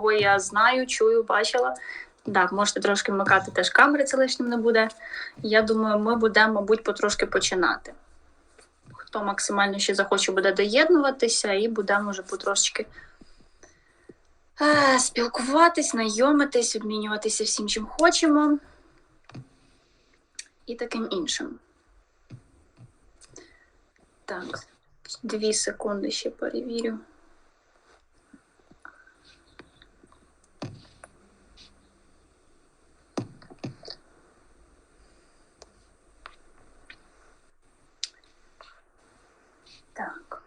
кого я знаю, чую, бачила. Так, можете трошки вмикати теж камери, це лишнім не буде. Я думаю, ми будемо, мабуть, потрошки починати. Хто максимально ще захоче, буде доєднуватися, і будемо вже потрошки спілкуватись, знайомитись, обмінюватися всім, чим хочемо. І таким іншим. Так, 2 секунди ще перевірю. Так.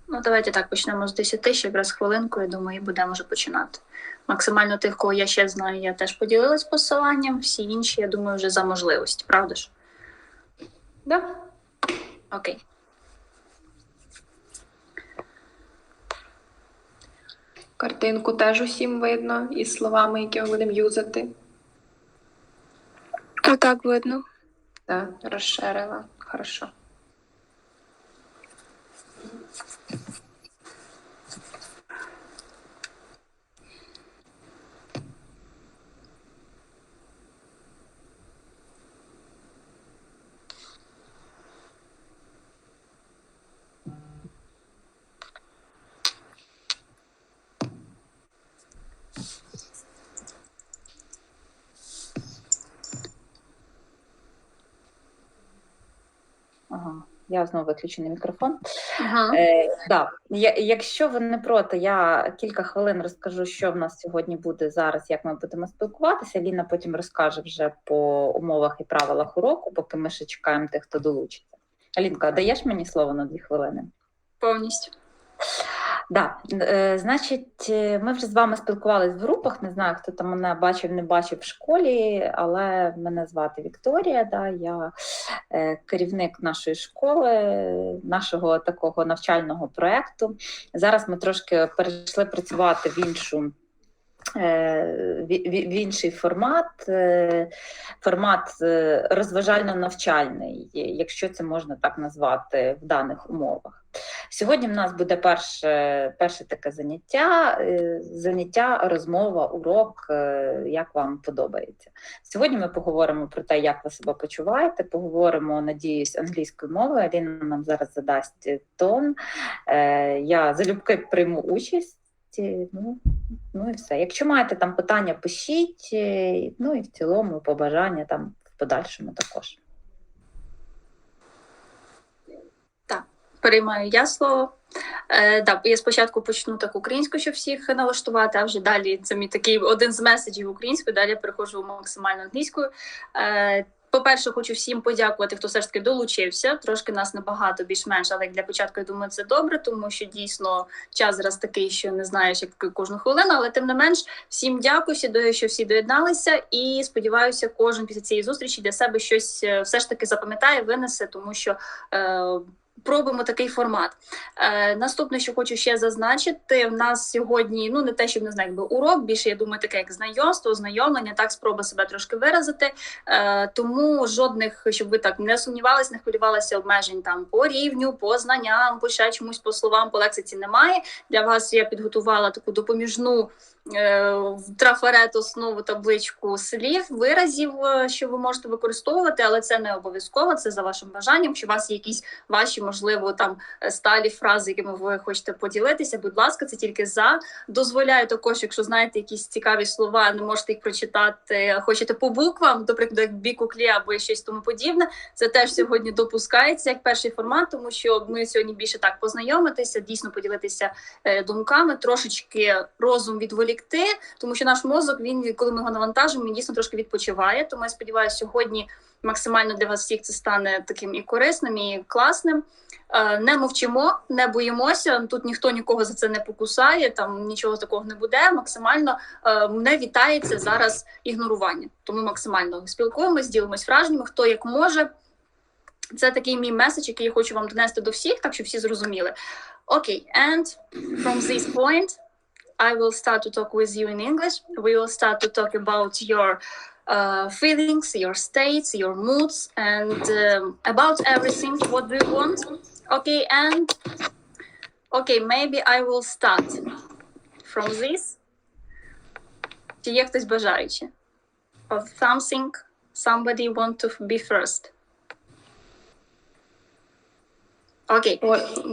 Ну, давайте так, почнемо з 10, ще якраз хвилинку, я думаю, і будемо вже починати. Максимально тих, кого я ще знаю, я теж поділилась посиланням, всі інші, я думаю, вже за можливості, правда ж? Да. Окей. Картинку теж усім видно, із словами, які ми будемо юзати. Так, видно. Так, розширила. Хорошо. Ага, я знову виключений мікрофон. Ага. Якщо ви не проти, я кілька хвилин розкажу, що в нас сьогодні буде зараз, як ми будемо спілкуватися. Ліна потім розкаже вже по умовах і правилах уроку, поки ми ще чекаємо тих, хто долучиться. Алінка, даєш мені слово на 2 хвилини? Повністю. Значить, ми вже з вами спілкувалися в групах, не знаю, хто там мене бачив, не бачив в школі, але мене звати Вікторія, я керівник нашої школи, нашого такого навчального проєкту. Зараз ми трошки перейшли працювати в інший формат розважально-навчальний, якщо це можна так назвати в даних умовах. Сьогодні в нас буде перше таке заняття, розмова, урок, як вам подобається. Сьогодні ми поговоримо про те, як ви себе почуваєте, поговоримо, надіюсь, англійською мовою. Аліна нам зараз задасть тон. Я залюбки прийму участь. Ну і все. Якщо маєте там питання, пишіть, ну і в цілому побажання там в подальшому також. Так, переймаю я слово. Я спочатку почну так українською, щоб всіх налаштувати, а вже далі це мій такий один з меседжів українською, далі я переходжу максимально англійською. По-перше, хочу всім подякувати, хто все ж таки долучився. Трошки нас небагато, більш-менш, але для початку, я думаю, це добре, тому що дійсно час зараз такий, що не знаєш, як кожну хвилину, але тим не менш, всім дякую, що всі доєдналися, і сподіваюся, кожен після цієї зустрічі для себе щось все ж таки запам'ятає, винесе, тому що пробуємо такий формат. Наступне, що хочу ще зазначити, в нас сьогодні, не те, щоб, не знаю, якби урок, більше, я думаю, таке як знайомство, ознайомлення, так, спроба себе трошки виразити. Тому жодних, щоб ви так не сумнівалися, не хвилювалися обмежень там по рівню, по знанням, по ще чомусь, по словам, по лексиці немає. Для вас я підготувала таку допоміжну трафарет, основу, табличку слів, виразів, що ви можете використовувати, але це не обов'язково, це за вашим бажанням. Якщо у вас є якісь ваші, можливо, там сталі фрази, якими ви хочете поділитися, будь ласка, це тільки за. Дозволяю також, якщо знаєте якісь цікаві слова, не можете їх прочитати, хочете по буквам, до прикладу, як бікуклі або щось тому подібне, це теж сьогодні допускається як перший формат, тому що ми сьогодні більше так познайомитися, дійсно поділитися думками, трошечки розум відволікти, тому що наш мозок, він, коли ми його навантажимо, він дійсно трошки відпочиває. Тому я сподіваюся, сьогодні максимально для вас всіх це стане таким і корисним, і класним. Не мовчимо, не боїмося, тут ніхто нікого за це не покусає, там нічого такого не буде, максимально не вітається зараз ігнорування. Тому максимально спілкуємось, ділимось враженнями, хто як може. Це такий мій меседж, який я хочу вам донести до всіх, так, щоб всі зрозуміли. Окей, and from this point, I will start to talk with you in English. We will start to talk about your feelings, your states, your moods, and about everything. What do you want? Okay, and okay, maybe I will start from this. Чи є хтось бажаючи? Of something, somebody want to be first. Okay.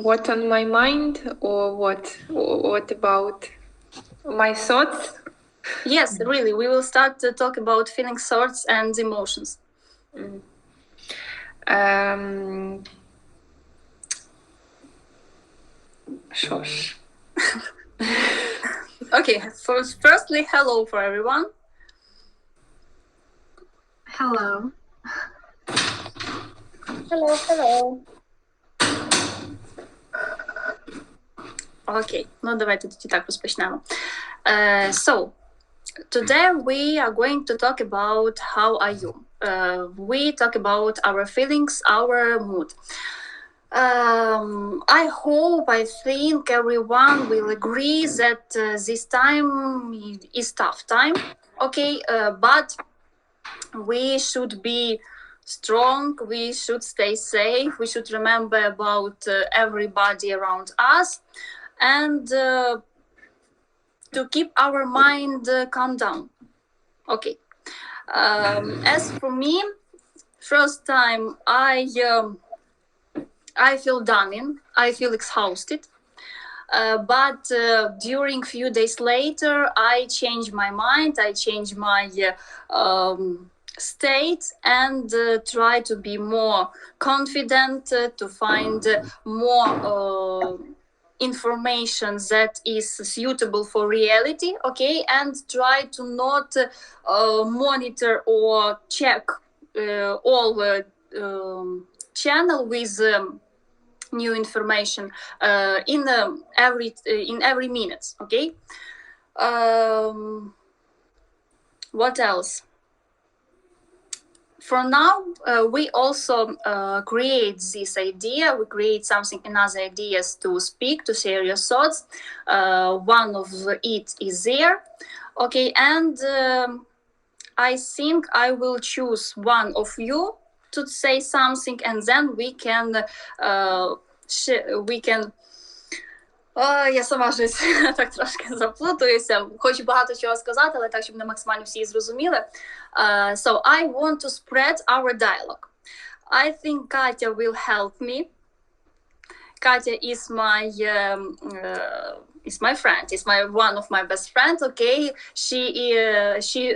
What on my mind, or what about my thoughts? Yes, really. We will start to talk about feelings, thoughts, and emotions. Що ж. Okay, firstly, hello for everyone. Hello. Hello. Окей, ну давайте тоді так розпочнемо. So, today we are going to talk about how are you. We talk about our feelings, our mood. I think everyone will agree that this time is tough time. Okay, but we should be strong, we should stay safe, we should remember about everybody around us, and to keep our mind calm down. Okay. As for me, first time I feel done in, I feel exhausted. But during few days later, I change my mind, I change my state, and try to be more confident, to find more information that is suitable for reality, okay, and try to not monitor or check all channel with new information in every minute, okay. What else? For now, we also create this idea. We create something, another ideas to speak, to share your thoughts. One of it is there, okay. And I think I will choose one of you to say something, and then we can я сама щось так трошки заплутуюся. Хочу багато чого сказати, але так, щоб не максимально всі зрозуміли. So I want to spread our dialogue. I think Katya will help me. Katya is my friend, is one of my best friends, okay? She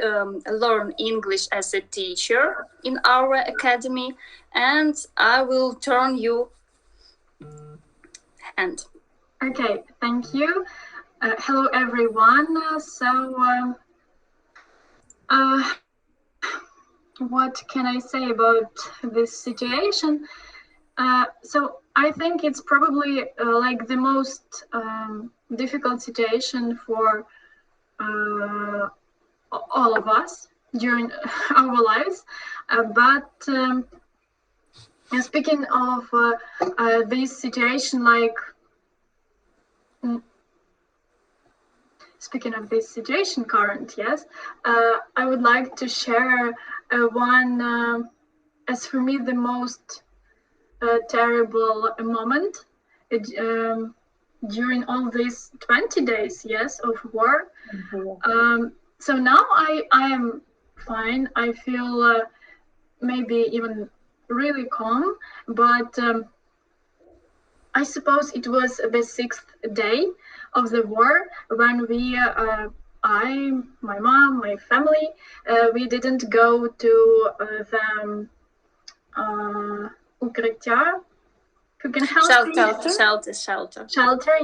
learned English as a teacher in our academy, and I will turn you hand. Okay, thank you. Hello, everyone. What can I say about this situation? So I think it's probably like the most difficult situation for all of us during our lives. But speaking of this situation, current, yes, I would like to share one, as for me, the most terrible moment during all these 20 days, yes, of war. So now I am fine. I feel maybe even really calm, but I suppose it was the 6th day of the war when I, my mom, my family, we didn't go to the укриття. Who can help me? Shelter,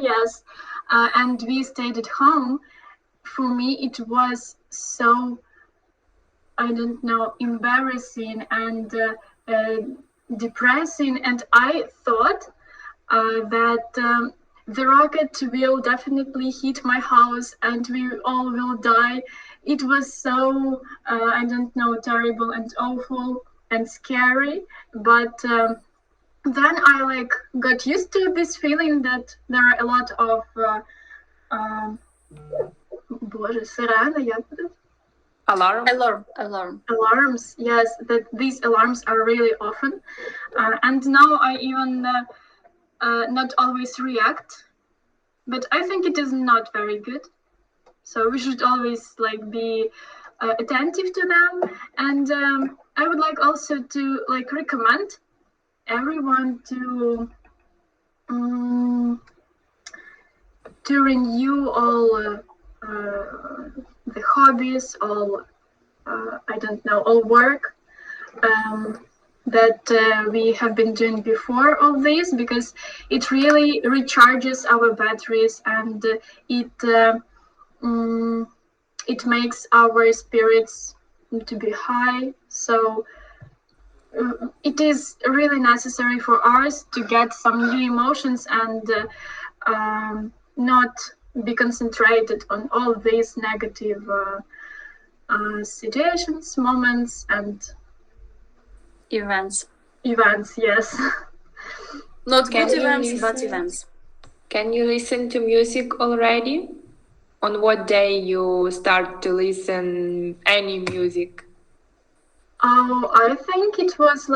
yes. And we stayed at home. For me, it was so I don't know, embarrassing and depressing. And I thought that the rocket will definitely hit my house and we all will die. It was so, I don't know, terrible and awful and scary. But then I got used to this feeling that there are a lot of Alarm? alarms. Yes, that these alarms are really often, and now I even not always react, but I think it is not very good. So we should always be attentive to them, and I would like also to recommend everyone to renew all the hobbies, all I don't know, all work that we have been doing before all this, because it really recharges our batteries and it makes our spirits to be high. So it is really necessary for us to get some new emotions and not be concentrated on all these negative situations, moments, and Events. Yes. Not Can good you events, but listen? events. Can you listen to music already? On what day you start to listen any music? Oh, I think it was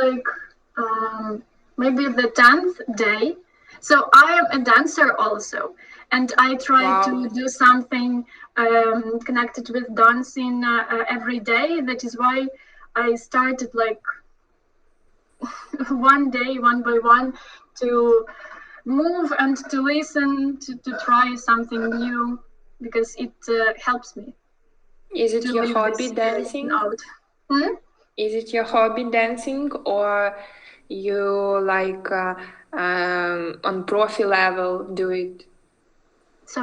maybe the 10th day. So I am a dancer also, and I try to do something connected with dancing every day. That is why I started one day, one by one, to move and to listen, to try something new, because it helps me. Is it to your leave hobby this dancing? out. Is it your hobby dancing, or you on profi level do it? So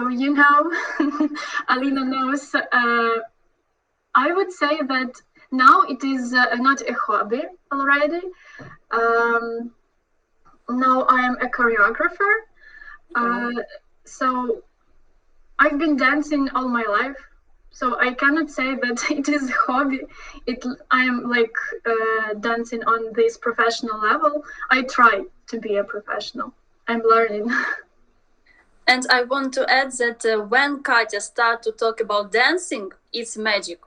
Alina knows. I would say that now it is not a hobby already. Now I am a choreographer. So I've been dancing all my life. So I cannot say that it is a hobby. I am dancing on this professional level. I try to be a professional. I'm learning. And I want to add that when Katya starts to talk about dancing, it's magic.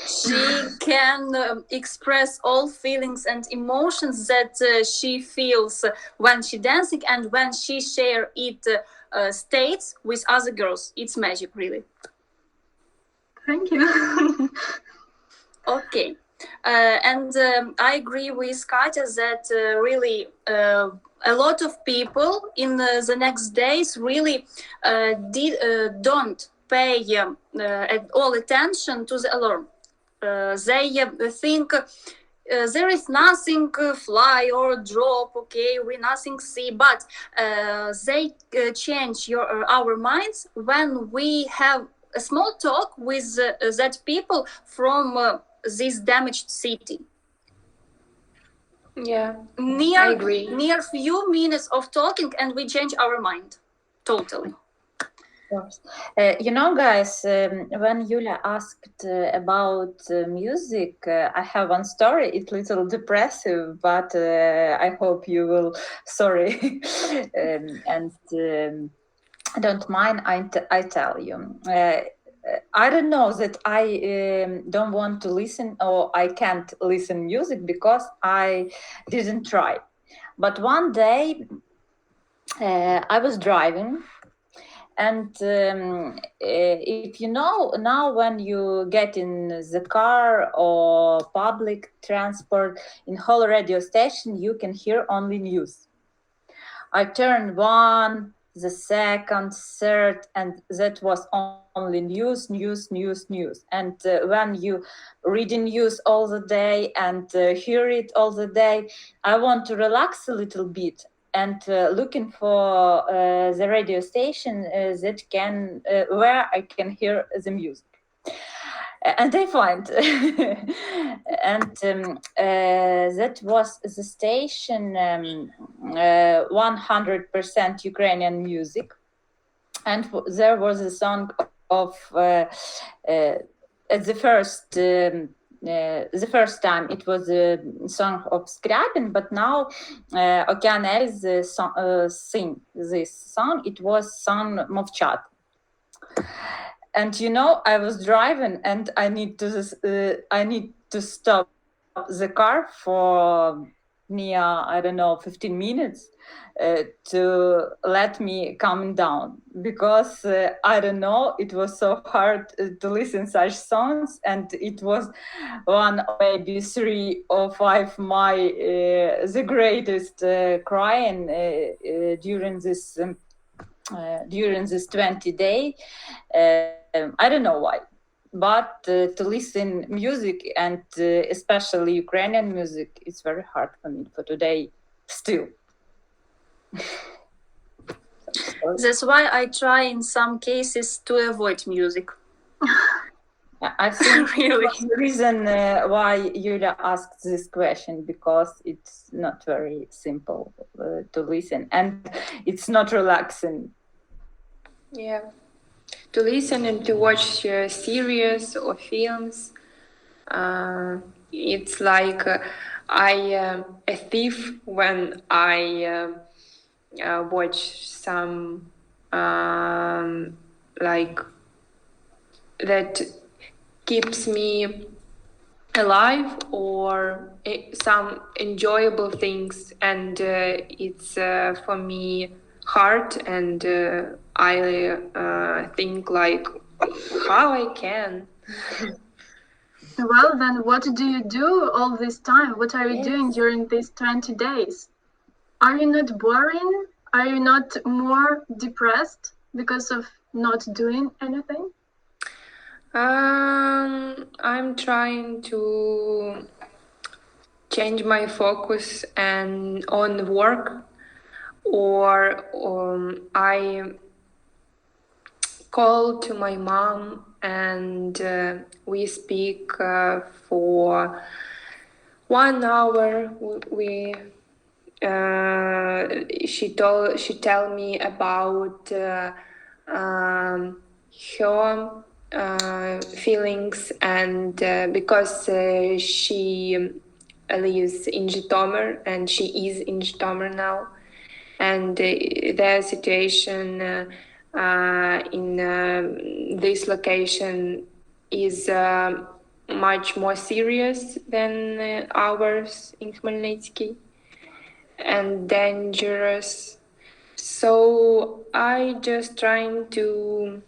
She can express all feelings and emotions that she feels when she dancing, and when she share it states with other girls. It's magic, really. Thank you. Okay. And I agree with Katya that really a lot of people in the next days really don't pay all attention to the alarm. They think there is nothing fly or drop, okay, we nothing see, but they change our minds when we have a small talk with that people from this damaged city. Yeah, I agree. Near few minutes of talking and we change our mind totally. Guys, when Yulia asked about music, I have one story. It's a little depressive, but I hope you will sorry and don't mind. I tell you. I don't know that I don't want to listen, or I can't listen music because I didn't try. But one day I was driving, and if you know, now when you get in the car or public transport, in whole radio station, you can hear only news. I turned one, the second, third, and that was only news. And when you read news all the day and hear it all the day, I want to relax a little bit and looking for the radio station that can where I can hear the music. and I find, and that was the station 100% Ukrainian music, and there was a song of at the first time it was a song of Scriabin, but now Okean Elze sing this song. It was song Mовчати. And you know, I was driving, and I need to stop the car for near, I don't know, 15 minutes to let me calm down, because I don't know, it was so hard to listen such songs, and it was one, maybe 3 or 5 my the greatest crying during this 20 days. I don't know why, but to listen music, and especially Ukrainian music, it's very hard for me for today still. That's why I try in some cases to avoid music. I think Really? that's the reason why Yulia asked this question, because it's not very simple to listen, and it's not relaxing. Yeah. To listen and to watch series or films, it's like I a thief when I watch some like that keeps me alive, or some enjoyable things, and it's for me hard, and I think like how I can. Well, then what do you do all this time? What are you Yes. doing during these 20 days? Are you not boring? Are you not more depressed because of not doing anything? I'm trying to change my focus and on work, or I call to my mom, and we speak for 1 hour. She tell me about her feelings, and because she lives in Zhytomyr, and she is in Zhytomyr now, and their situation in this location is much more serious than ours in Khmelnytsky, and dangerous. So I just trying to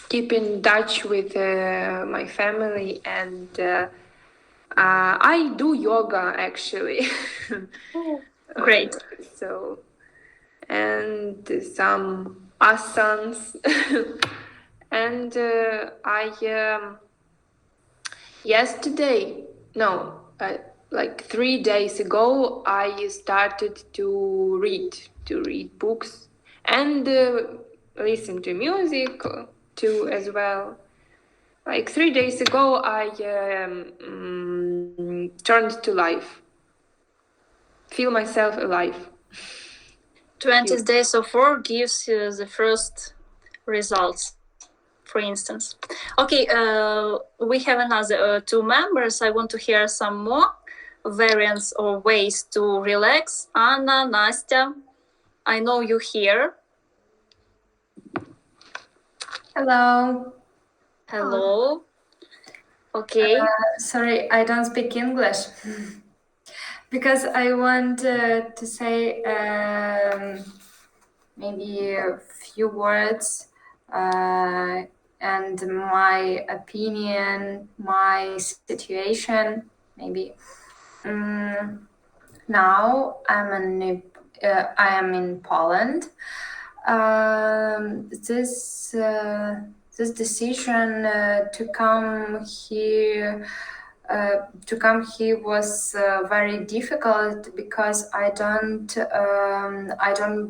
keep in touch with my family, and I do yoga actually. Great. So, and some asanas. And I yesterday, no, like 3 days ago, I started to read books, and listen to music too as well. Like 3 days ago, I turned to life. Feel myself alive. 20 days of work gives you the first results, for instance. Okay, we have another 2 members. I want to hear some more variants or ways to relax. Anna, Nastya, I know you here. Hello. Hello. Okay. Sorry, I don't speak English because I want to say maybe a few words and my opinion, my situation, maybe. Now I am in Poland. This decision to come here was very difficult, because I don't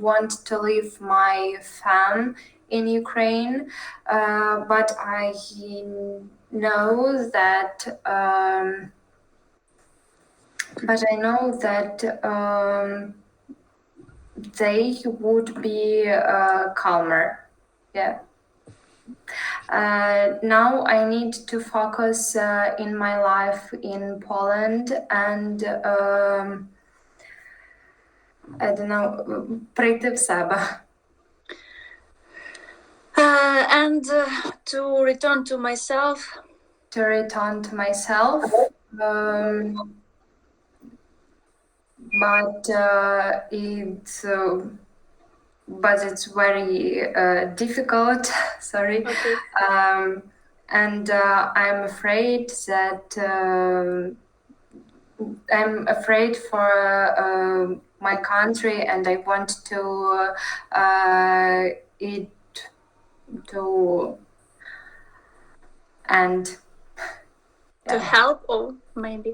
want to leave my fam in Ukraine, but I know that they would be calmer. Yeah. Now I need to focus in my life in Poland and I don't know, прийти в себе. And to return to myself. But it's very difficult. Sorry. Okay. And I'm afraid that I'm afraid for my country, and I want to it to end. To help, or maybe.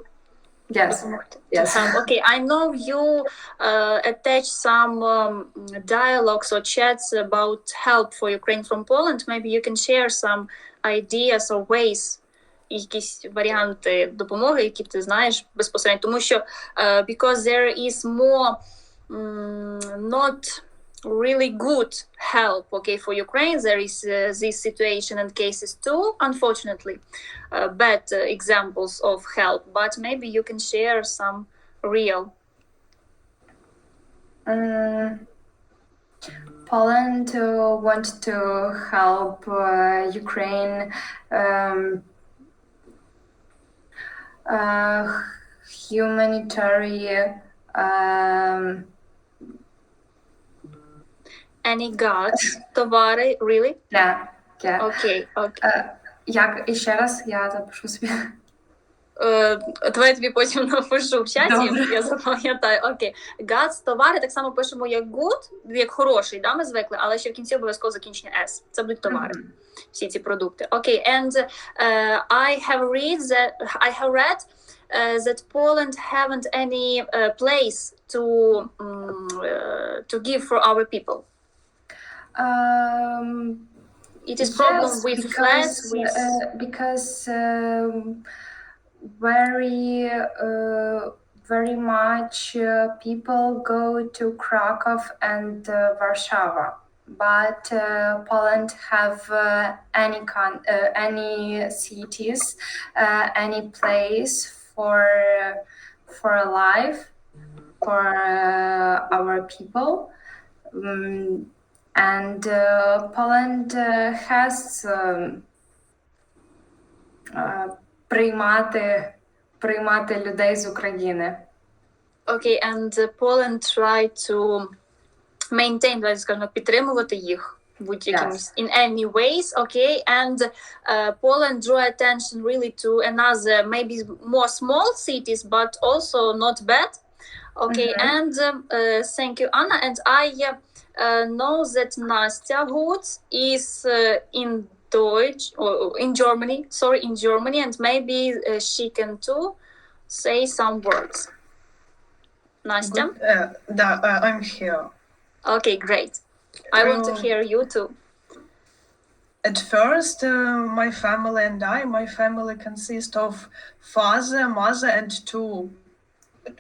Yes. To help. Okay, I know you attach some dialogues or chats about help for Ukraine from Poland. Maybe you can share some ideas or ways, якісь варіанти допомоги, які ти знаєш безпосередньо. Тому що because there is more not really good help, okay, for Ukraine. There is this situation and cases too, unfortunately, bad examples of help, but maybe you can share some real. Poland wants to help Ukraine humanitarian. Any goods, товари, really? Yeah. Okay. Як іще раз, я запишу собі. Давай я тобі потім напишу в чаті, Добре. я запам'ятаю. Окей. Goods, товари, так само пишемо як good, як хороший, да, ми звикли, але ще в кінці обов'язково закінчення S. Це будуть товари. Всі ці продукти. Окей, and I have read that Poland haven't any place to give for our people. It is problem with flats, because very much people go to Krakow and Warsaw, but Poland have any cities, any place for life for our people. And Poland has приймати людей з України. Okay, and Poland try to maintain, скажімо, підтримувати їх будь-якимось in any ways, okay, and Poland draw attention really to another, maybe more small cities, but also not bad. Okay, and thank you, Anna, and I know that Nastya Goods is in Germany, and maybe she can too say some words. Nastya? I'm here. Okay, great. I want to hear you too. At first, my family consists of father, mother, and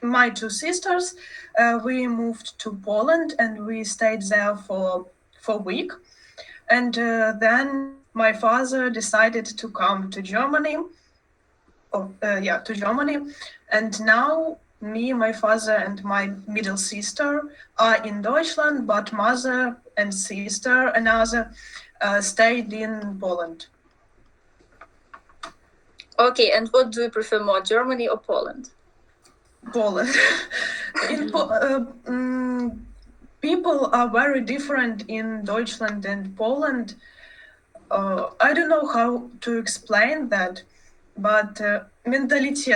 my two sisters. We moved to Poland and we stayed there for a week. And then my father decided to come to Germany. And now me, my father, and my middle sister are in Deutschland, but mother and sister, another, stayed in Poland. Okay, and what do you prefer more, Germany or Poland? Poland. People are very different in Deutschland and Poland. I don't know how to explain that, but mentality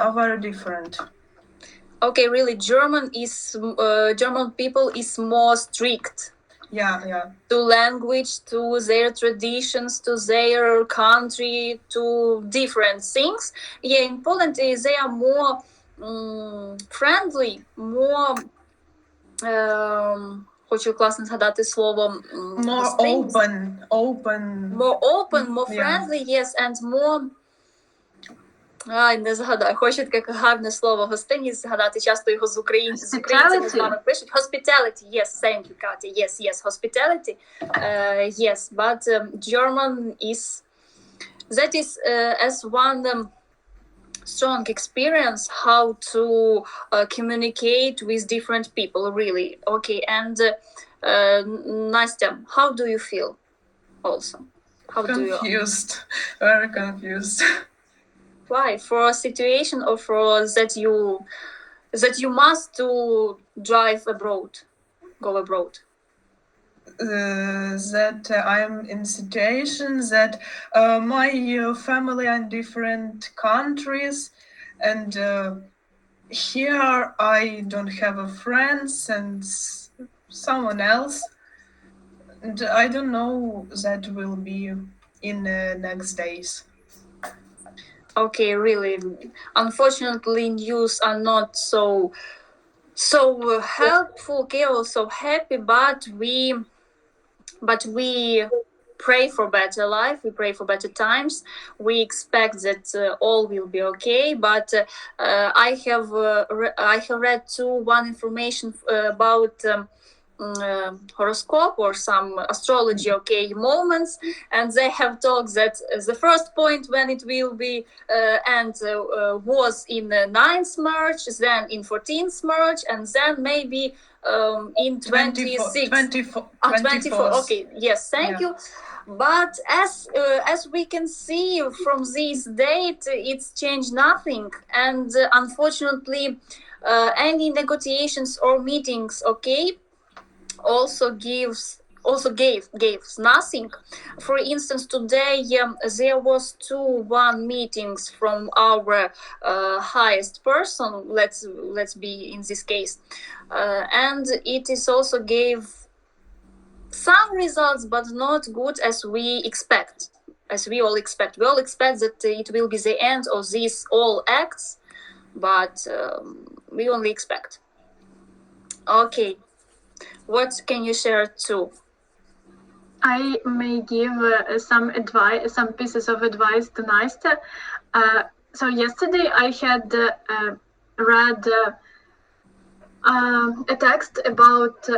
are very different. Okay, really, German people is more strict. Yeah. To language, to their traditions, to their country, to different things. Yeah, in Poland they are more friendly, more Хочу класно згадати слово. More гостинність. open. More open, more Yeah. friendly, yes, and more... Ай, не згадаю. Хочу таке гарне слово гостинність згадати. Часто його з українцями з вами пишуть. Hospitality, yes, thank you, Katya. Yes, hospitality. Yes, but German is... That is as one strong experience how to communicate with different people, really. Okay, and Nastya, how do you feel also? How do you... Confused. Very confused. Why? For a situation or for that you must to drive abroad, go abroad? That I'm in situation that my family are in different countries, and here I don't have a friends and someone else, and I don't know that will be in the next days. Okay, really. Unfortunately, news are not so helpful, okay, or so happy, but we pray for better life, we pray for better times, we expect that all will be okay, but I have read too one information about horoscope or some astrology, okay, moments, and they have talked that the first point when it will be end was in 9th March, then in 14th March, and then maybe in 26th. 24. Okay, yes, thank you. But as we can see from this date, it's changed nothing, and unfortunately, any negotiations or meetings, okay, also gave nothing. For instance, today there was one meetings from our highest person. Let's be in this case, and it is also gave some results, but not good as we expect. As we all expect, that it will be the end of these all acts, but we only expect. Okay. What can you share too? I may give some pieces of advice to Nastya. So yesterday I had read a text about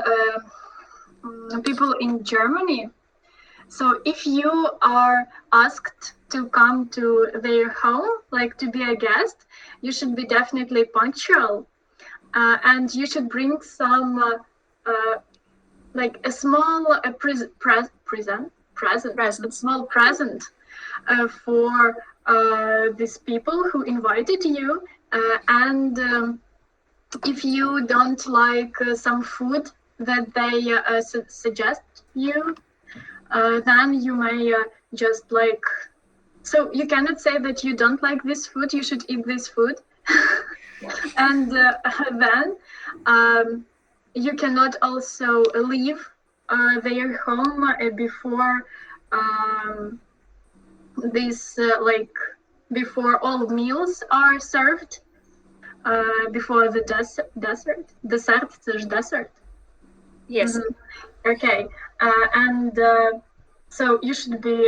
people in Germany. So if you are asked to come to their home, like to be a guest, you should be definitely punctual, and you should bring some like a small small present for these people who invited you, and if you don't like some food that they suggest you, then you may just like, so you cannot say that you don't like this food, you should eat this food. And then you cannot also leave their home before before all meals are served, before the dessert. Yes. Mm-hmm. Okay, and so you should be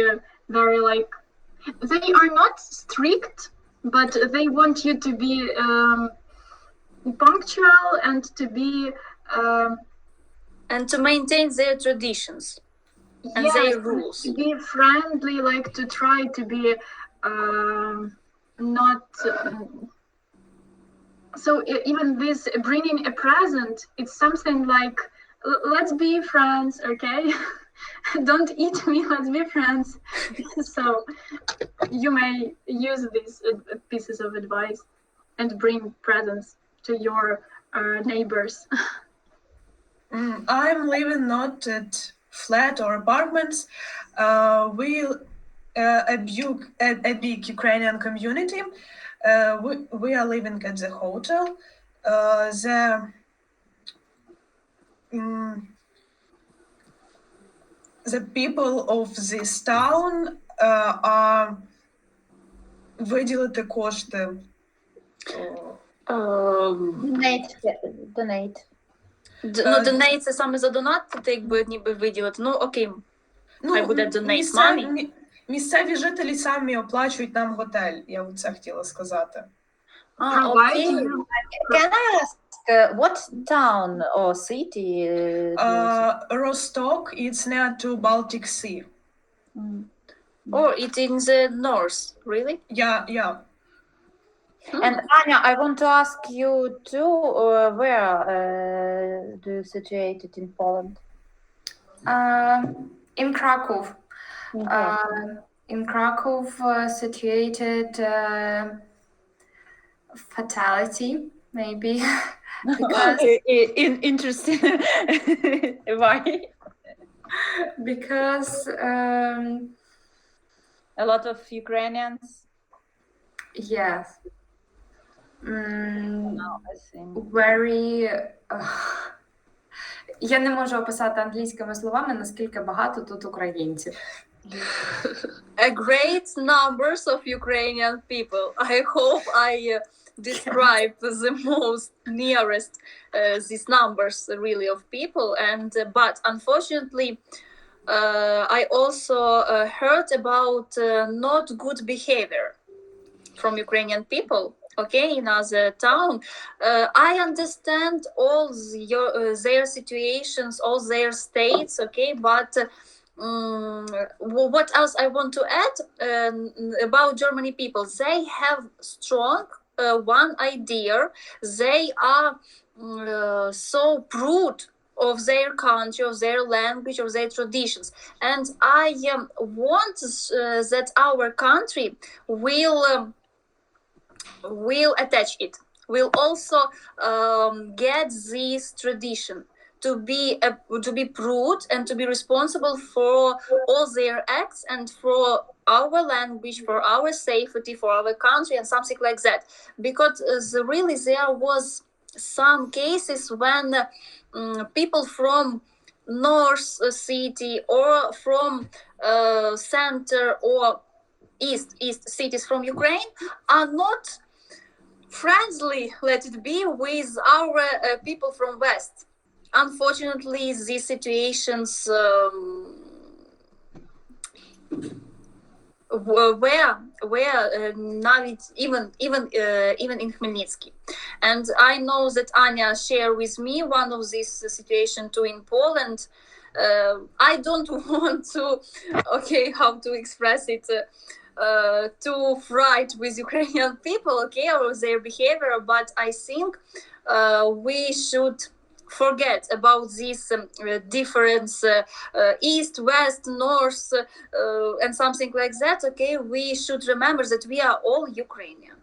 very like, they are not strict, but they want you to be punctual and to be and to maintain their traditions and their rules. To be friendly, like to try to be not so even this bringing a present, it's something like, let's be friends, okay? Don't eat me, let's be friends. So you may use these pieces of advice and bring presents to your neighbors. I'm living not at flat or apartments. We a big Ukrainian community. We are living at the hotel. The people of this town are виділити кошти. Donate. Donate – це саме за донат, ти якби ніби виділити. Ну, окей, хай буде donate money. Місцеві жителі самі оплачують нам готель, я це хотіла сказати. Окей. Can I ask what town or city? Rostock, it's near to Baltic Sea. Or it in the north, really? Yeah. And Anya, I want to ask you too, where do you situated in Poland? In Krakow. In Krakow, situated fatality, maybe. Because Interesting. Why? Because A lot of Ukrainians. yes. No, I think. Very. Я не можу описати англійськими словами, наскільки багато тут українців. A great numbers of Ukrainian people. I hope I describe the most nearest these numbers really of people. And but unfortunately, I also heard about not good behavior from Ukrainian people. Okay, in other town, I understand all their situations, all their states. Okay, but what else I want to add about Germany people? They have strong one idea. They are so proud of their country, of their language, of their traditions, and I want that our country will attach it, will also get this tradition to be proud and to be responsible for all their acts and for our language, for our safety, for our country, and something like that. Because really there was some cases when people from north city or from center or east cities from Ukraine are not friendly, let it be, with our people from west. Unfortunately, these situations were навіть even in Khmelnytsky. And I know that Anya shared with me one of these situations too in Poland. I don't want to, how to express it, to fight with Ukrainian people, or their behavior, but I think we should forget about this difference, east, west, north, and something like that. We should remember that we are all Ukrainian.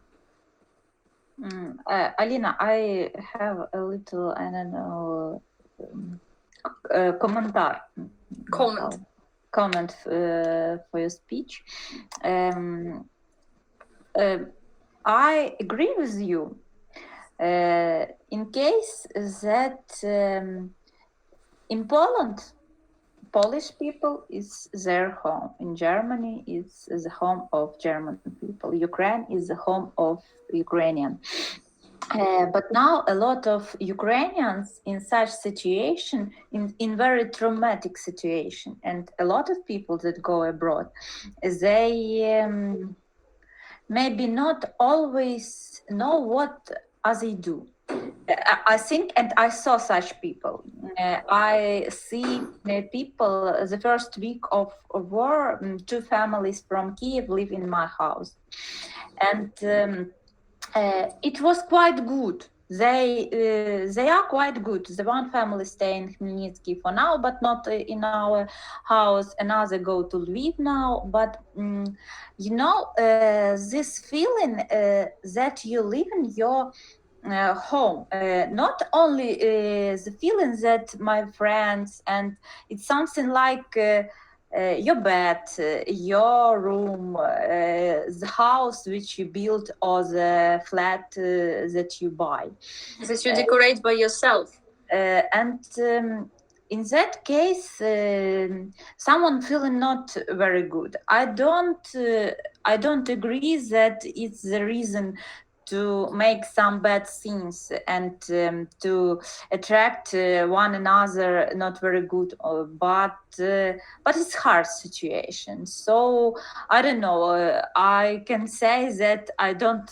Alina, I have a little, I don't know, comment for your speech. I agree with you. In case that in Poland, Polish people is their home. In Germany, it's the home of German people. Ukraine is the home of Ukrainian. But now a lot of Ukrainians in such situation, in very traumatic situation, and a lot of people that go abroad, they maybe not always know what they do. I think, and I saw such people. I see people, the first week of war, 2 families from Kiev live in my house. And it was quite good. They are quite good. The one family stay in Khmelnytsky for now, but not in our house. Another go to Lviv now. But this feeling that you live in your home, not only the feeling that my friends, and it's something like your bed, your room, the house which you build, or the flat that you buy. That you decorate by yourself. And in that case, someone feeling not very good. I don't agree that it's the reason to make some bad things and to attract one another, not very good, but it's hard situation. So I don't know, I can say that I don't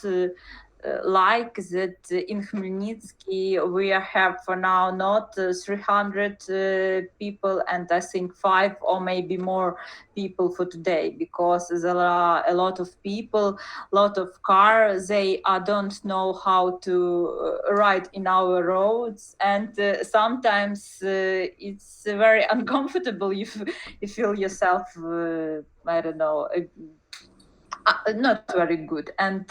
like that in Khmelnytsky we have for now not 300 people, and I think 5 or maybe more people for today, because there are a lot of people, lot of cars, they don't know how to ride in our roads, and sometimes it's very uncomfortable if you feel yourself I don't know, not very good. And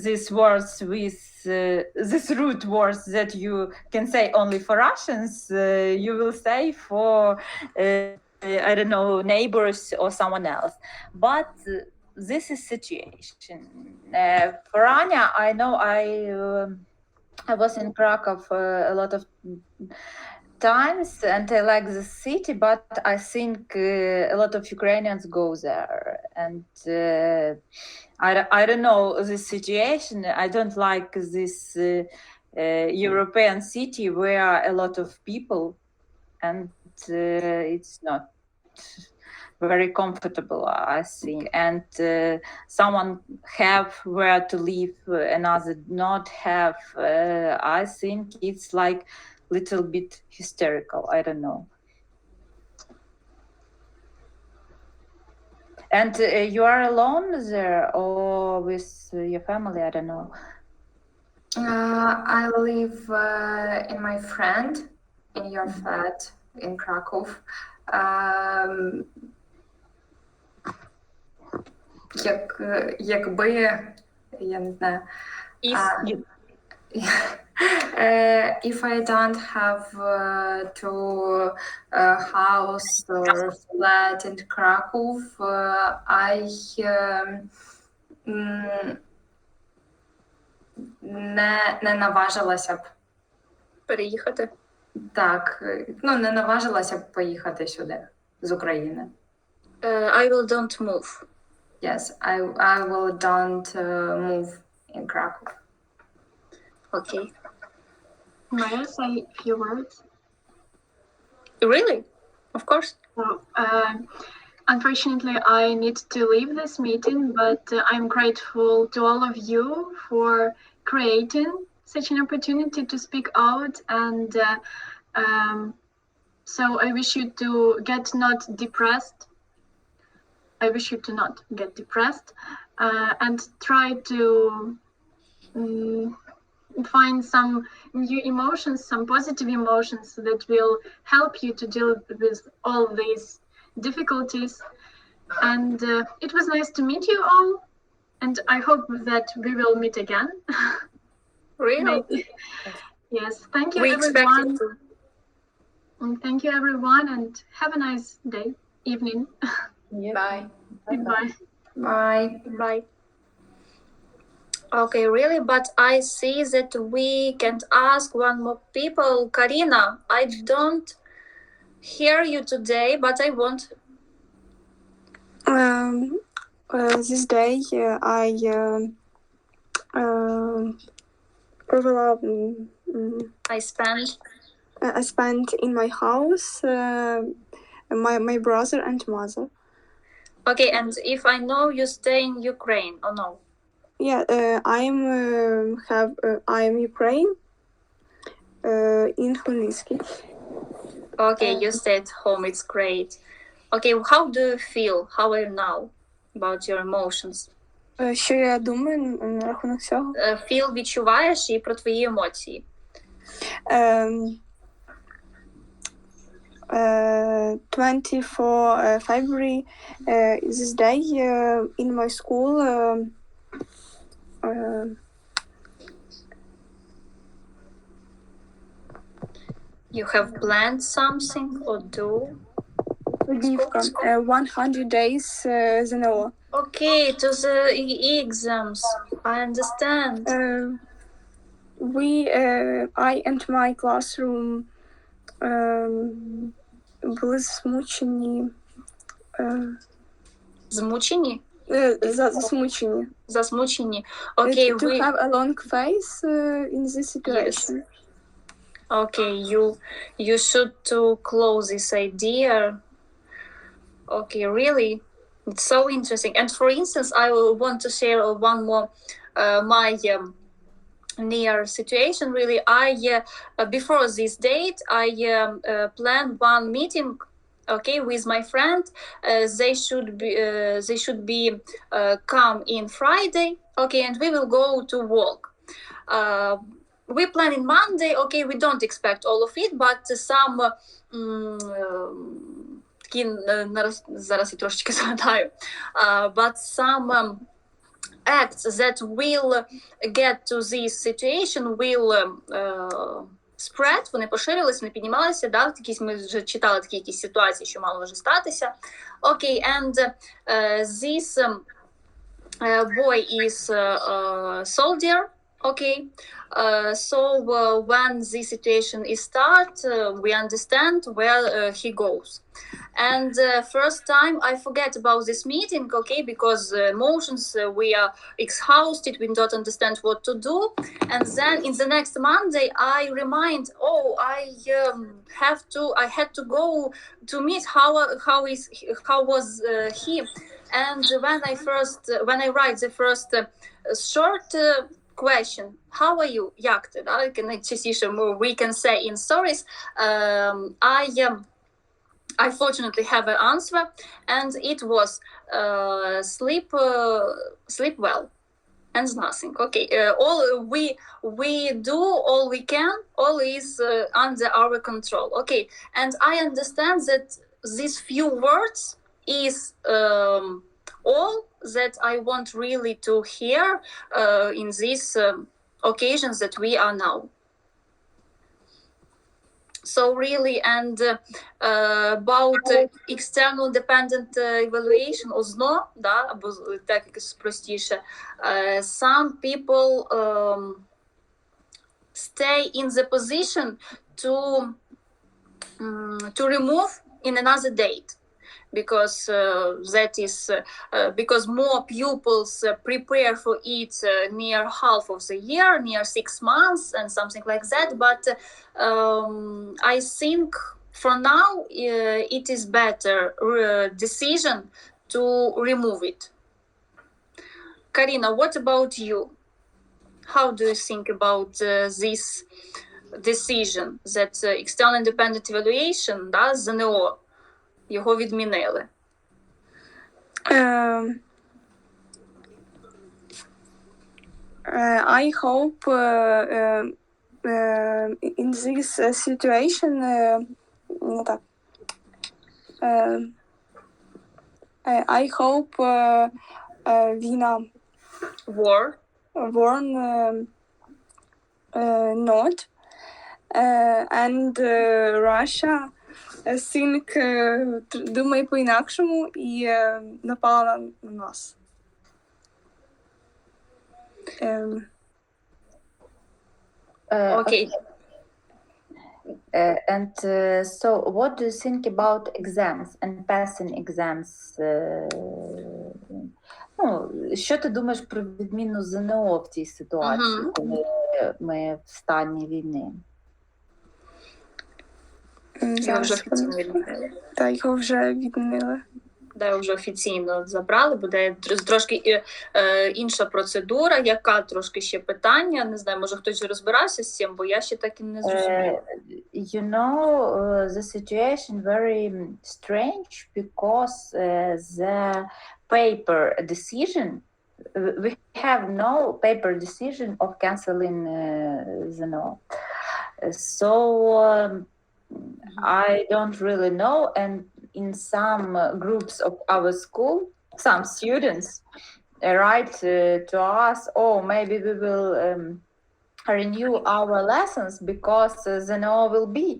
these words with this root words that you can say only for Russians, you will say for I don't know, neighbors or someone else. But this is situation. For Anya, I know I was in Krakow a lot of times, and I like the city, but I think a lot of Ukrainians go there, and I don't know the situation. I don't like this European city where a lot of people, and it's not very comfortable, I think, and someone have where to live, another not have. I think it's like little bit hysterical. I don't know. And you are alone there or with your family? I don't know. I live in my friend in your flat in Krakow. Якби, я не знаю, if I don't have to house or flat in Krakow, I не наважилася б. Переїхати. Так, не наважилася б поїхати сюди з України. I will don't move. Yes, I will don't move in Krakow. Okay. May I say a few words? Really? Of course. Well, unfortunately, I need to leave this meeting, but I'm grateful to all of you for creating such an opportunity to speak out, and so I wish you to not depressed. I wish you to not get depressed and try to find some new emotions, some positive emotions that will help you to deal with all these difficulties. And it was nice to meet you all, and I hope that we will meet again. Really? Yes, thank you We everyone. expected to. And thank you everyone, and have a nice day, evening. Bye. Goodbye. Bye. Bye. Okay, really, but I see that we can't ask one more people. Karina, I don't hear you today, but I want. This day I I spent in my house my brother and mother. Okay, and if I know you stay in Ukraine or no? Yeah, I'm Ukraine in Khmelnytsky. Okay, you stay at home. It's great. Okay, how do you feel? How are you now? About your emotions? Що я думаю на рахунок цього? Feel відчуваєш і про твої емоції. 24 February, this day in my school, You have planned something or do? 100 days ЗНО. Okay, to the exams. I understand. I and my classroom були змучені. Змучені? Засмучені. Засмучені. Окей, To have a long face in this situation. Okay, you should to close this idea. Okay, really, it's so interesting. And for instance, I will want to share one more my near situation. Really, I before this date, I planned one meeting. Okay, with my friend, they should be come in Friday. Okay, and we will go to walk. We plan in Monday. Okay, we don't expect all of it, but some такі зараз я трошечки згадаю, but some acts that will get to this situation will spread, вони поширились, вони піднімалися, да, якісь, ми вже читали такі якісь ситуації, що мало вже статися. Okay, and this boy is soldier. Okay, so when the situation is start, we understand where he goes. And first time I forget about this meeting, okay, because emotions, we are exhausted, we don't understand what to do. And then in the next Monday, I remind, I had to go to meet how was he. And when I write the first short question, how are you? Як ти? Да? Найчастіше we can say in stories, I fortunately have an answer, and it was sleep well, and nothing. Okay, all we do all we can, all is under our control. Okay, and I understand that these few words is all that I want really to hear in these occasions that we are now. So really, and about external dependent evaluation, ОЗНО, да, або так якось простіше, some people stay in the position to remove in another date. Because that is because more pupils prepare for it near half of the year, near 6 months and something like that. But I think for now it is better decision to remove it. Karina, what about you? How do you think about this decision that external independent evaluation, да, ЗНО, його відмінили? I hope in this situation I hope війна War. Not and Russia думає по-інакшому і напала на нас. Okay. And so what do you think about exams and passing exams? Що ти думаєш про відміну ЗНО в цій ситуації, коли ми в стані війни? Його вже офіційно відмінили. Так, його вже відмінили. Да, його вже офіційно забрали, буде трошки інша процедура, яка трошки ще питання, не знаю, може хтось розбирався з цим, бо я ще так і не зрозуміла. You know, the situation very strange because the paper decision, we have no paper decision of canceling ZNO. So I don't really know, and in some groups of our school, some students write to us, maybe we will renew our lessons because ZNO will be,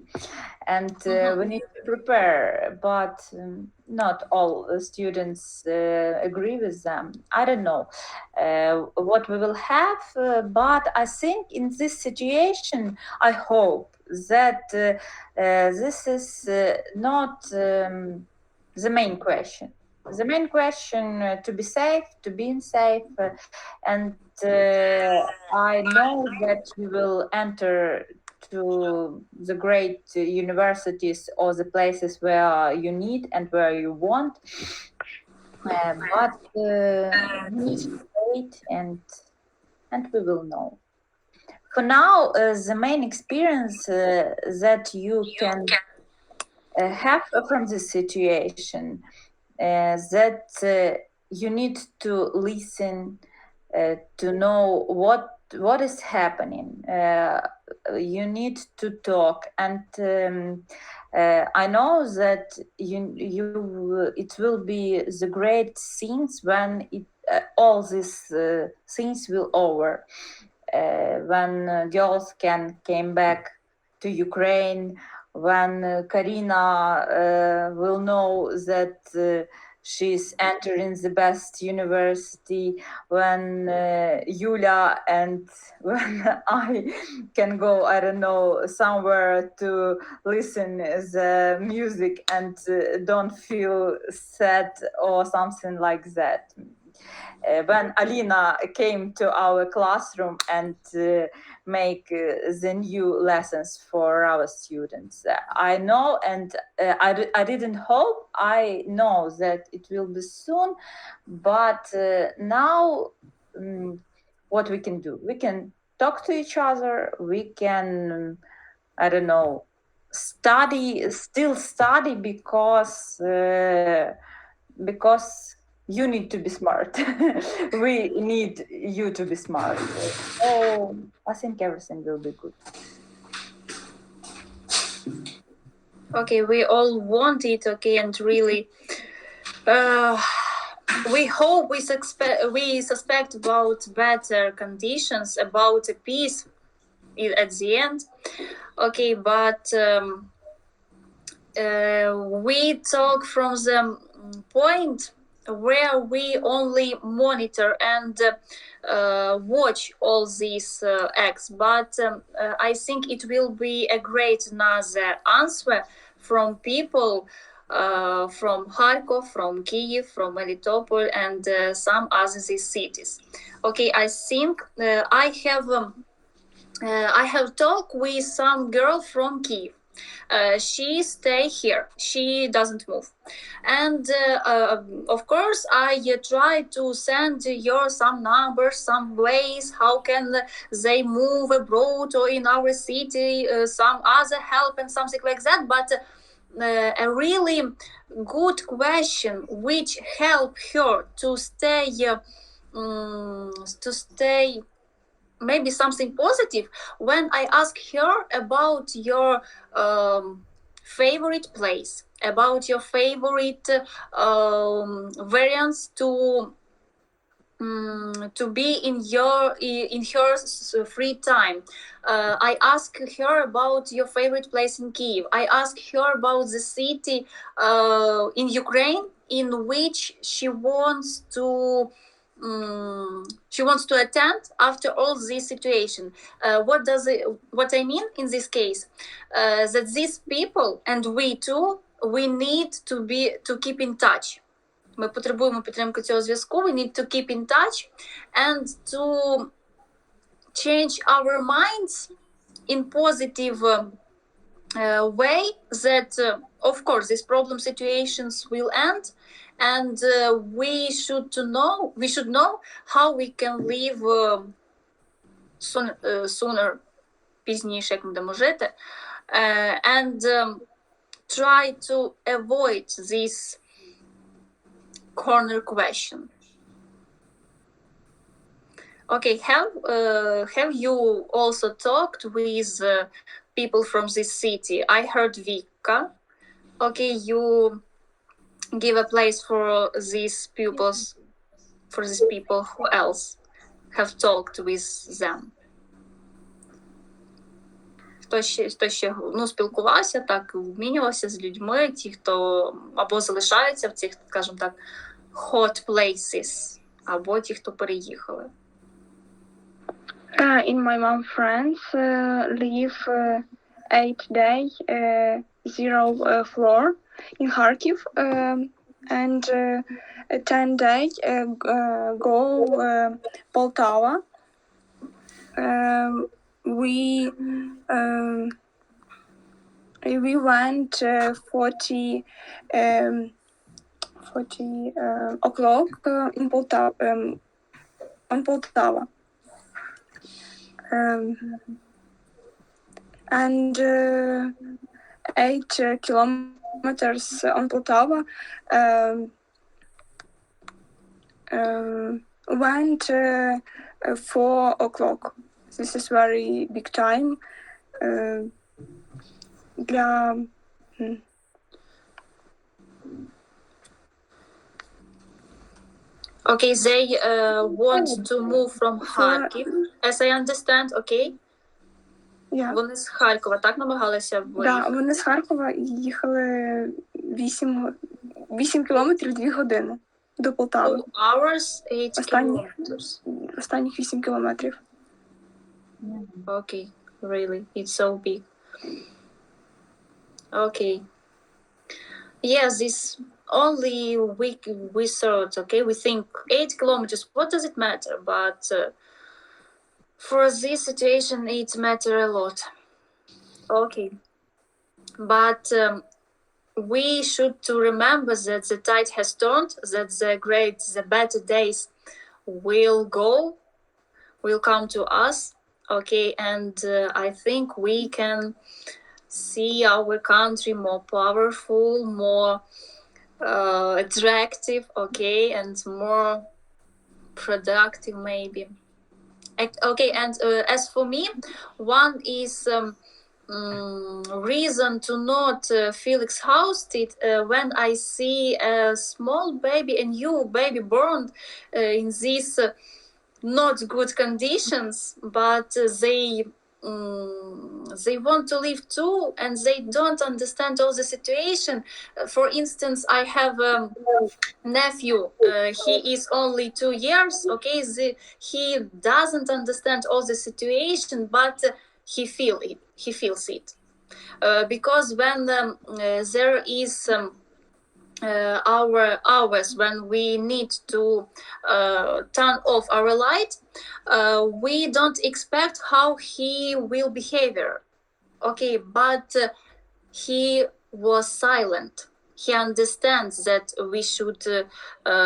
and we need to prepare, but not all students agree with them. I don't know what we will have, but I think in this situation, I hope that this is not the main question. the main question to be safe, to being safe, and I know that you will enter to the great universities or the places where you need and where you want, but we need to wait and we will know. For now, the main experience that you can have from this situation, that you need to listen to know what is happening. You need to talk, and I know that it will be the great things when all these things will over. When girls came back to Ukraine, when Karina will know that she's entering the best university, when Yulia and when I can go, I don't know, somewhere to listen the music and don't feel sad or something like that. When Alina came to our classroom and make the new lessons for our students, I know, and I didn't hope, I know that it will be soon, but now what we can do? We can talk to each other, we can, I don't know, still study because you need to be smart. We need you to be smart. So I think everything will be good. Okay, we all want it, okay, and really we hope, we suspect about better conditions, about a peace at the end, okay, but we talk from the point where we only monitor and watch all these acts, but I think it will be a great another answer from people from Kharkov, from Kyiv, from Melitopol, and some other these cities. Okay, I think I have talked with some girl from Kyiv. She stay here, she doesn't move, and of course I try to send her some numbers, some ways how can they move abroad or in our city, some other help and something like that, but a really good question which help her to stay maybe something positive, when I ask her about your favorite place, about your favorite variants to be in her free time. I ask her about your favorite place in Kyiv. I ask her about the city in Ukraine in which she wants to attend after all this situation. What I mean in this case, that these people and we too, we need to keep in touch. Ми потребуємо підтримки цього зв'язку. We need to keep in touch and to change our minds in positive way that of course these problem situations will end, and we should know how we can live sooner, пізніше, як ми будемо жити, and try to avoid this corner question. Okay, have you also talked with people from this city? I heard Vika. Okay, you give a place for these pupils, for these people. Who else have talked with them? Хто ще спілкувався, так, обмінювався з людьми, ті, хто або залишаються в цих, скажімо так, hot places, або ті, хто переїхали. In my mom friends live 8 day 0 floor in Kharkiv. and 10 days go Poltava. We went 40 o'clock in Poltava, on Poltava. And 8 kilometers on Poltava went 4 o'clock. This is very big time. Okay, they want to move from Kharkiv, as I understand, okay? Yeah. Вони з Харкова, так намагалися виїхати? Да, вони з Харкова їхали 8 кілометрів 2 години до Полтави. 2 hours, 8 kilometers. Останніх 8 кілометрів. Okay, really, it's so big. Okay. Yes, this only we thought, okay, we think 8 kilometers, what does it matter? But for this situation, it matter a lot. Okay. But we should to remember that the tide has turned, that the better days will come to us. Okay, and I think we can see our country more powerful, more attractive, okay, and more productive maybe. Okay, and as for me, one is reason to not feel exhausted when I see a small baby, a new baby born in these not good conditions, but they want to live too, and they don't understand all the situation. For instance, I have a nephew. He is only 2 years. Okay, he doesn't understand all the situation, but he feels it. Because when there is our hours when we need to turn off our light, we don't expect how he will behave. Okay, but he was silent. He understands that we should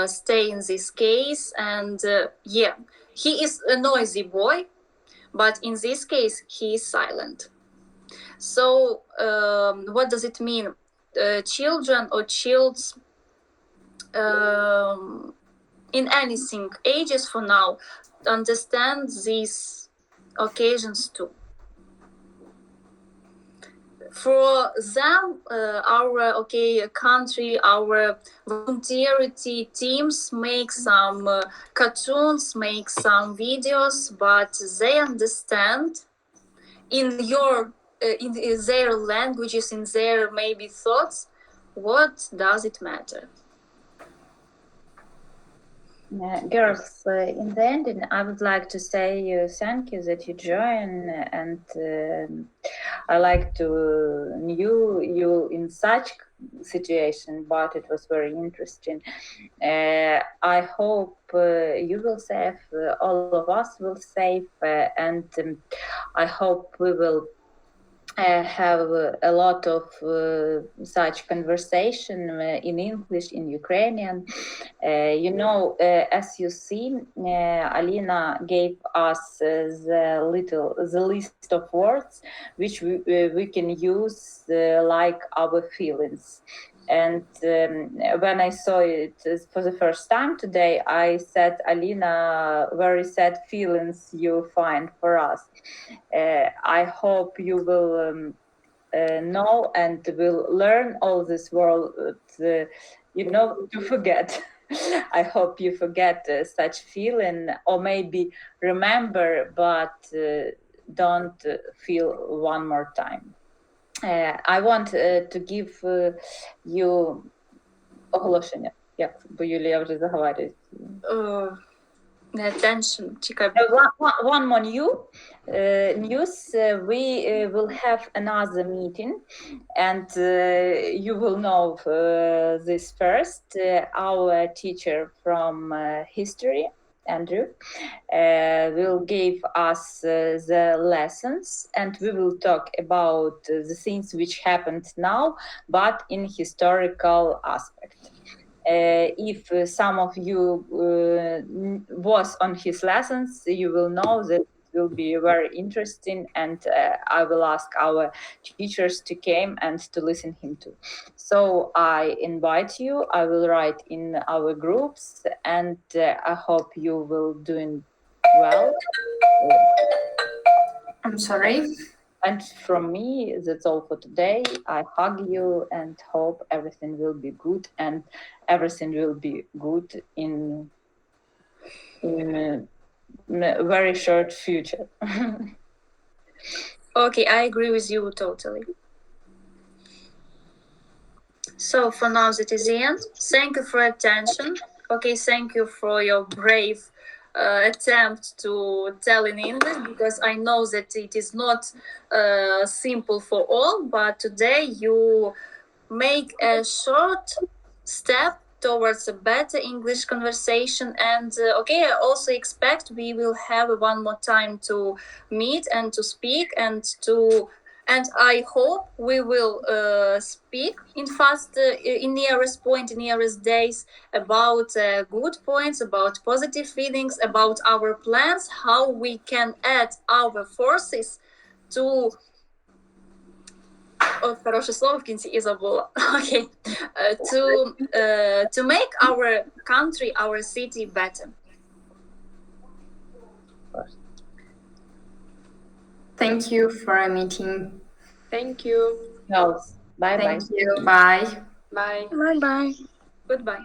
stay in this case, and yeah, he is a noisy boy, but in this case he is silent. So what does it mean? Children or childs in anything ages for now understand these occasions too. For them, our country, our volunteerity teams make some cartoons, make some videos, but they understand in their languages, in their maybe thoughts, what does it matter? Girls, in the end, I would like to say thank you that you joined, and I like to knew you in such situation, but it was very interesting. I hope you will save, all of us will save, and I hope we will have a lot of such conversation in English, in Ukrainian. As you see, Alina gave us the list of words which we can use like our feelings. And when I saw it for the first time today, I said, Alina, very sad feelings you find for us. I hope you will know and will learn all this world, to forget. I hope you forget such feeling, or maybe remember, but don't feel one more time. I want to give you оголошення. Бо Юлія вже заговорює. Attention. Чекай. One more news. We will have another meeting, and you will know this first. Our teacher from history, Andrew, will give us the lessons, and we will talk about the things which happened now, but in historical aspect. If some of you was on his lessons, you will know that it will be very interesting, and I will ask our teachers to come and to listen him too. So I invite you. I will write in our groups, and I hope you will doing well. I'm sorry. And from me, that's all for today. I hug you and hope everything will be good, and everything will be good in a very short future. Okay, I agree with you totally. So for now, that is the end. Thank you for attention. Okay, thank you for your brave attempt to tell in English, because I know that it is not simple for all, but today you make a short step towards a better English conversation. And okay, I also expect we will have one more time to meet and to speak, and I hope we will speak in nearest point, in nearest days, about good points, about positive feelings, about our plans, how we can add our forces to... От хороше слово в кінці і забула. Okay. To make our country, our city better. Thank you for a meeting. Thank you. Bye bye. Thank you. Bye. Bye. Bye-bye. Goodbye.